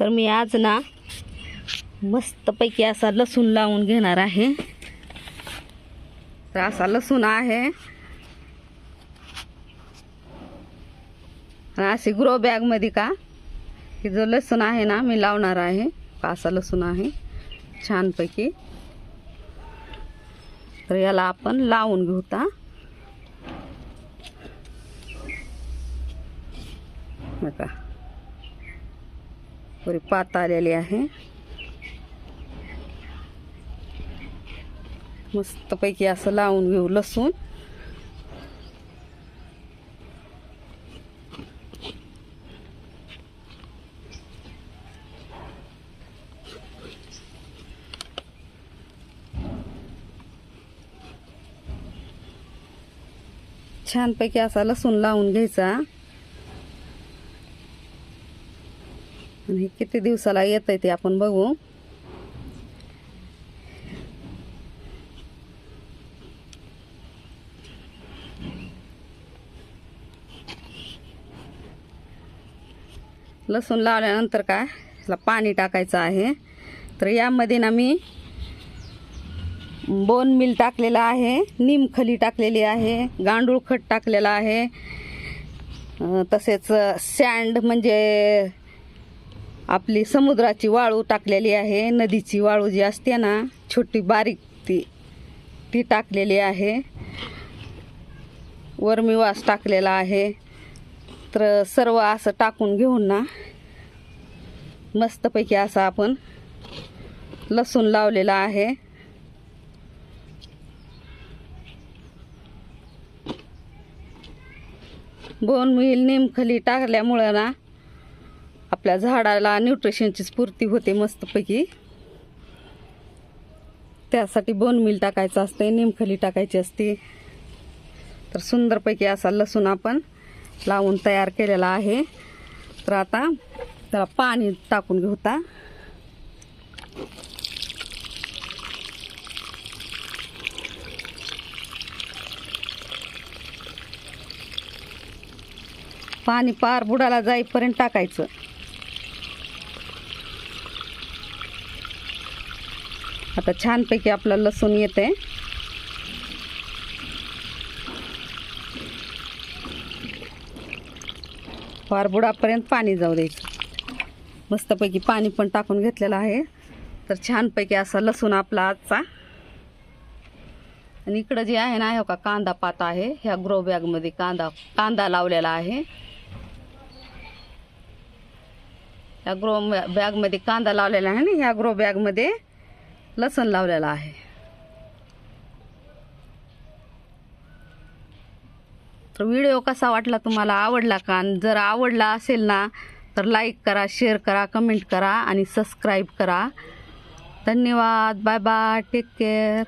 तर मी आज ना मस्तपैकी असा लसूण लावून घेणार आहे। तर असा लसूण आहे, अशी ग्रो बॅग मध्ये का की जो लसूण आहे ना मी लावणार आहे। असा लसूण आहे छानपैकी। तर याला आपण लावून घेऊ ता बघा, पुरी पात आलेली आहे। मस्तपैकी असं लावून घेऊ लसूण। छानपैकी असा लसूण लावून घ्यायचा। आणि किती दिवसाला येतंय ते आपण बघू। लसूण लावल्यानंतर काय याला पाणी टाकायचं आहे। तर यामध्ये ना मी बोन मील टाकलेलं आहे, निमखली टाकलेली आहे, गांडूळ खत टाकलेलं आहे, तसेच सँड म्हणजे आपली समुद्राची वाळू टाकलेली आहे। नदीची वाळू जी असते ना छोटी बारीक ती टाकलेली आहे। वर्मीवास टाकलेला आहे। तर सर्व असं टाकून घेऊन ना मस्तपैकी असं आपण लसूण लावलेला आहे। बोन मील निमखली टाकल्यामुळे ना आपल्या झाडाला न्यूट्रिशनची स्फूर्ती होते मस्तपैकी। त्यासाठी बोन मील टाकायचं असते, निमखली टाकायची असते। तर सुंदरपैकी असा लसूण आपण लावून तयार केलेला आहे। तर आता त्याला पाणी टाकून घेऊ ता। पाणी पार बुडाला जाईपर्यंत टाकायचं। आता छानपैकी आपला लसूण येते। पार बुडापर्यंत पाणी जाऊ द्यायचं। मस्तपैकी पाणी पण टाकून घेतलेलं आहे। तर छानपैकी असा लसूण आपला आजचा। आणि इकडं जे आहे ना हो का कांदा पात आहे, ह्या ग्रो बॅग मध्ये कांदा लावलेला आहे। या ग्रो बॅग मध्ये कांदा लावलेला आहे आणि ह्या ग्रो बॅग मध्ये लसूण लावलेला आहे। तर व्हिडिओ कसा वाटला तुम्हाला, आवडला का? जर आवडला असेल ना तर लाईक करा, शेअर करा, कमेंट करा आणि सबस्क्राईब करा। धन्यवाद, बाय बाय, टेक केअर।